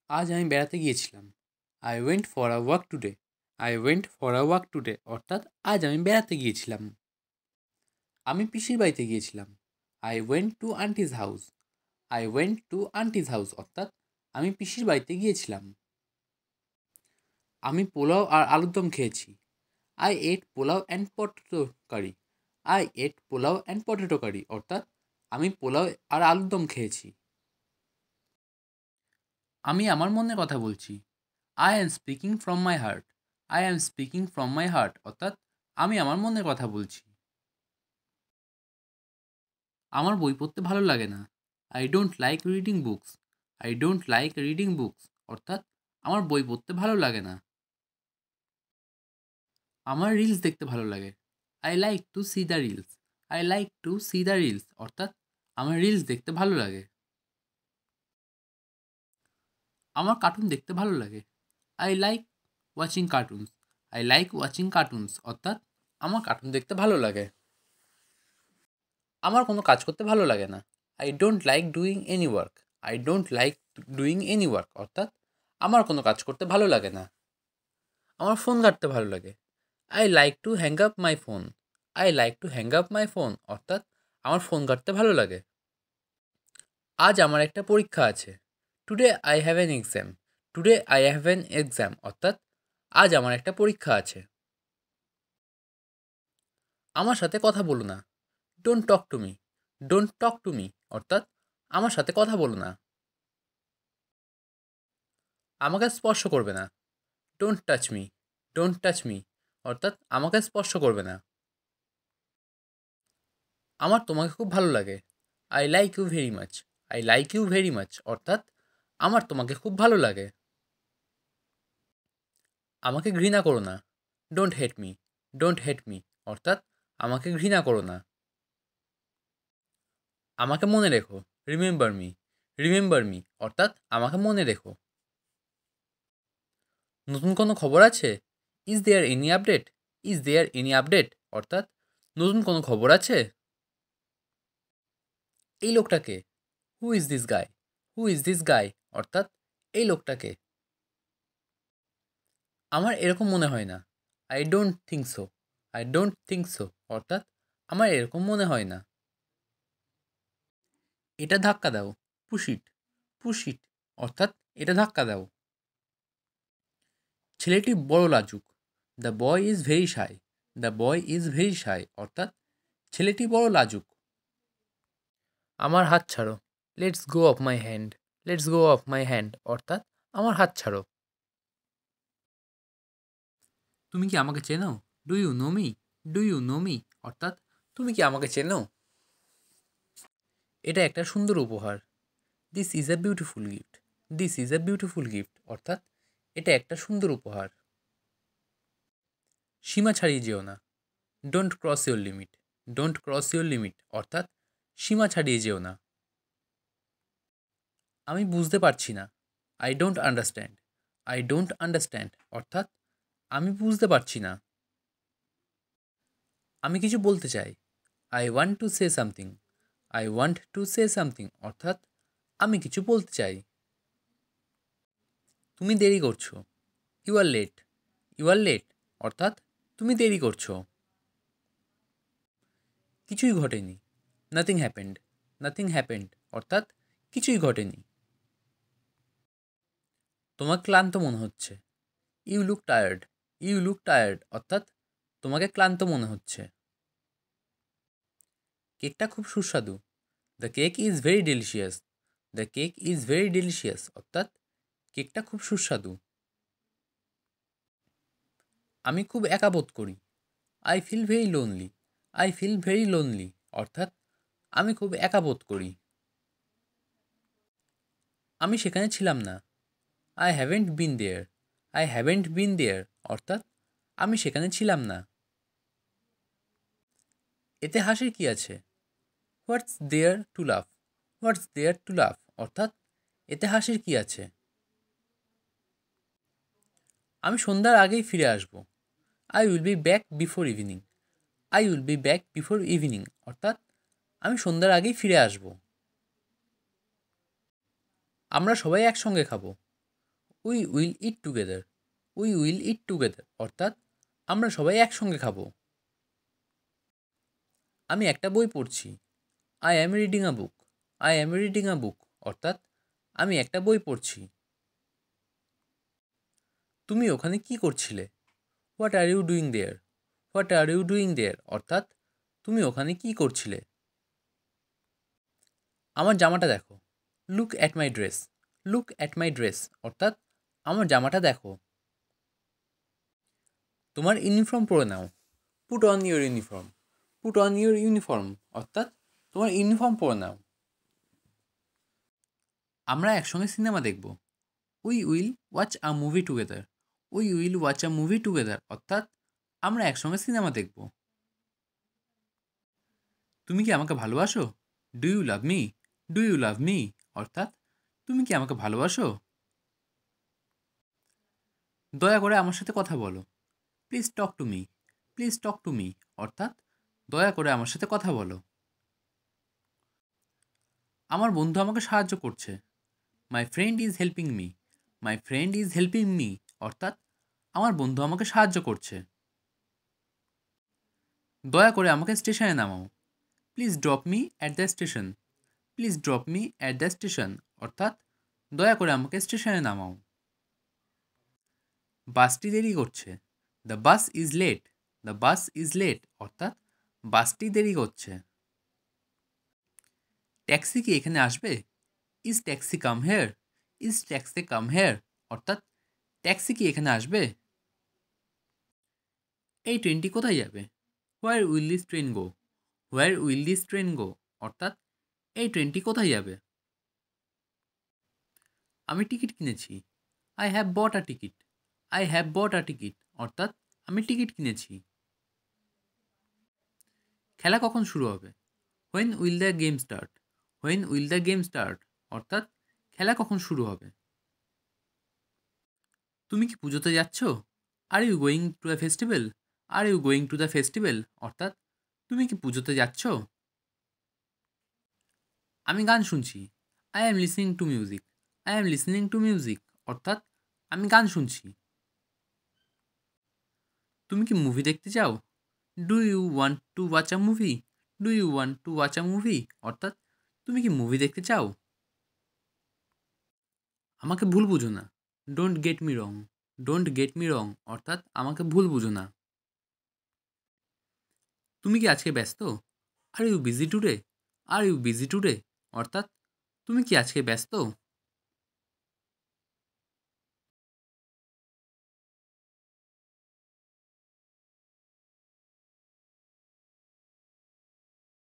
আজ আমি বেড়াতে গিয়েছিলাম। I went for a walk today. I went for a walk today অর্থাৎ আজ আমি বেড়াতে গিয়েছিলাম। আমি পিসির বাড়িতে গিয়েছিলাম। I went to aunty's house. I went to aunty's house অর্থাৎ আমি পিসির বাড়িতে গিয়েছিলাম। আমি পোলাও আর আলুর দম খেয়েছি। I ate pulao and potato curry. I ate pulao and potato curry অর্থাৎ আমি পোলাও আর আলুর দম খেয়েছি। আমি আমার মনের কথা বলছি। I am speaking from my heart. I am speaking from my heart অর্থাৎ আমি আমার মনের কথা বলছি। আমার বই পড়তে ভালো লাগে না। I don't like reading books. I don't like reading books অর্থাৎ আমার বই পড়তে ভালো লাগে না। আমার রিলস দেখতে ভালো লাগে। I like to C the reels. I like to C the reels অর্থাৎ আমার রিলস দেখতে ভালো লাগে। আমার কার্টুন দেখতে ভালো লাগে। I like watching cartoons. I like watching cartoons অর্থাৎ আমার কার্টুন দেখতে ভালো লাগে। আমার কোনো কাজ করতে ভালো লাগে না। I don't like doing any work. I don't like doing any work অর্থাৎ আমার কোনো কাজ করতে ভালো লাগে না। আমার ফোন ঘাঁটতে ভালো লাগে। I like to hang up my phone. I like to hang up my phone অর্থাৎ আমার ফোন ঘাঁটতে ভালো লাগে। আজ আমার একটা পরীক্ষা আছে। Today I have an exam. Today I have an exam অর্থাৎ আজ আমার একটা পরীক্ষা আছে। আমার সাথে কথা বলো না। Don't talk to me. Don't talk to me অর্থাৎ আমার সাথে কথা বলো না। আমাকে স্পর্শ করবে না। Don't touch me. Don't touch me অর্থাৎ আমাকে স্পর্শ করবে না। আমার তোমাকে খুব ভালো লাগে। I like you very much. I like you very much অর্থাৎ আমার তোমাকে খুব ভালো লাগে। আমাকে ঘৃণা করো না। Don't hate me. Don't hate me অর্থাৎ আমাকে ঘৃণা করো না। আমাকে মনে রেখো। Remember me. রিমেম্বার মি অর্থাৎ আমাকে মনে রেখো। নতুন কোনো খবর আছে? Is there any update? Is there any update অর্থাৎ নতুন কোনো খবর আছে? এই লোকটাকে। Who is this guy? Who is this guy অর্থাৎ এই লোকটাকে। আমার এরকম মনে হয় না। I don't think so. I don't think so অর্থাৎ আমার এরকম মনে হয় না। এটা ধাক্কা দাও। পুশ ইট। পুশ ইট অর্থাৎ এটা ধাক্কা দাও। ছেলেটি বড় লাজুক। The boy is very shy. The boy is very shy অর্থাৎ ছেলেটি বড় লাজুক। আমার হাত ছাড়ো। Let's go off my hand. Let's go off my hand অর্থাৎ আমার হাত ছাড়ো। তুমি কি আমাকে চেনো? Do you know me? Do you know me অর্থাৎ তুমি কি আমাকে চেনো? এটা একটা সুন্দর উপহার। This is a beautiful gift. This is a beautiful gift অর্থাৎ এটা একটা সুন্দর উপহার। সীমা ছাড়িয়ে যেও না। Don't cross your limit. Don't cross your limit অর্থাৎ সীমা ছাড়িয়ে যেও না। আমি বুঝতে পারছি না। I don't understand. I don't understand অর্থাৎ আমি বুঝতে পারছি না। আমি কিছু বলতে চাই। I want to say something. I want to say something অর্থাৎ আমি কিছু বলতে চাই। তুমি দেরি করছো। You are late. You are late অর্থাৎ তুমি দেরি করছো। কিছুই ঘটেনি। Nothing happened. নাথিং হ্যাপেন্ড অর্থাৎ কিছুই ঘটেনি। তোমার ক্লান্ত মনে হচ্ছে। You look tired. You look tired অর্থাৎ তোমাকে ক্লান্ত মনে হচ্ছে। কেকটা খুব সুস্বাদু। The cake is very delicious. The cake is very delicious অর্থাৎ কেকটা খুব সুস্বাদু। আমি খুব একা বোধ করি। I feel very lonely. I feel very lonely অর্থাৎ আমি খুব একা বোধ করি। আমি সেখানে ছিলাম না। I haven't been there. I haven't been there অর্থাৎ আমি সেখানে ছিলাম না। এতে হাসির কী আছে? হোয়াটস there to love? What's there to লাভ অর্থাৎ এতে হাসির কী আছে? আমি সন্ধ্যার আগেই ফিরে আসব। I will be back before evening. I will be back before evening অর্থাৎ আমি সন্ধ্যার আগেই ফিরে আসব। আমরা সবাই একসঙ্গে খাবো। We will eat together. We will eat together অর্থাৎ আমরা সবাই একসঙ্গে খাবো। আমি একটা বই পড়ছি। I am reading a book. I am reading a book অর্থাৎ আমি একটা বই পড়ছি। তুমি ওখানে কি করছিলে? What are you doing there? What are you doing there অর্থাৎ তুমি ওখানে কি করছিলে? আমার জামাটা দেখো। Look at my dress. Look at my dress অর্থাৎ আমার জামাটা দেখো। তোমার ইউনিফর্ম পরে নাও। Put on your uniform. Put on your uniform অর্থাৎ তোমার ইউনিফর্ম পরে নাও। আমরা একসঙ্গে সিনেমা দেখব। We will watch a movie together. We will watch a movie together অর্থাৎ আমরা একসঙ্গে সিনেমা দেখব। তুমি কি আমাকে ভালোবাসো? Do you love me? Do you love me অর্থাৎ তুমি কি আমাকে ভালোবাসো? দয়া করে আমার সাথে কথা বলো। Please talk to me. Please talk to me অর্থাৎ দয়া করে আমার সাথে কথা বলো। আমার বন্ধু আমাকে সাহায্য করছে। My friend is helping me. My friend is helping me অর্থাৎ আমার বন্ধু আমাকে সাহায্য করছে। দয়া করে আমাকে স্টেশনে নামাও। Please drop me at the station. Please drop me at the station অর্থাৎ দয়া করে আমাকে স্টেশনে নামাও। বাসটি দেরি করছে। The bus is late. The bus is late অর্থাৎ বাসটি দেরি করছে। ট্যাক্সি কি এখানে আসবে? Is taxi come here? Is taxi come here অর্থাৎ ট্যাক্সি কি এখানে আসবে? এই ট্রেনটি কোথায় যাবে? Where will this train go? Where will this train go অর্থাৎ এই ট্রেনটি কোথায় যাবে? আমি টিকিট কিনেছি। I have bought a ticket. I have bought a ticket অর্থাৎ আমি টিকিট কিনেছি। খেলা কখন শুরু হবে? When will the game start? When will the game start অর্থাৎ খেলা কখন শুরু হবে? তুমি কি পুজোতে যাচ্ছ? Are you going to the festival? Are you going to the festival অর্থাৎ তুমি কি পুজোতে যাচ্ছ? আমি গান শুনছি। I am listening to music. I am listening to music অর্থাৎ আমি গান শুনছি। তুমি কি মুভি দেখতে চাও? Do you want to watch a movie? Do you want to watch a movie অর্থাৎ তুমি কি মুভি দেখতে চাও? আমাকে ভুল বুঝো না। Don't get me wrong. Don't get me wrong অর্থাৎ আমাকে ভুল বুঝো না। তুমি কি আজকে ব্যস্ত? Are you busy today? Are you busy today অর্থাৎ তুমি কি আজকে ব্যস্ত?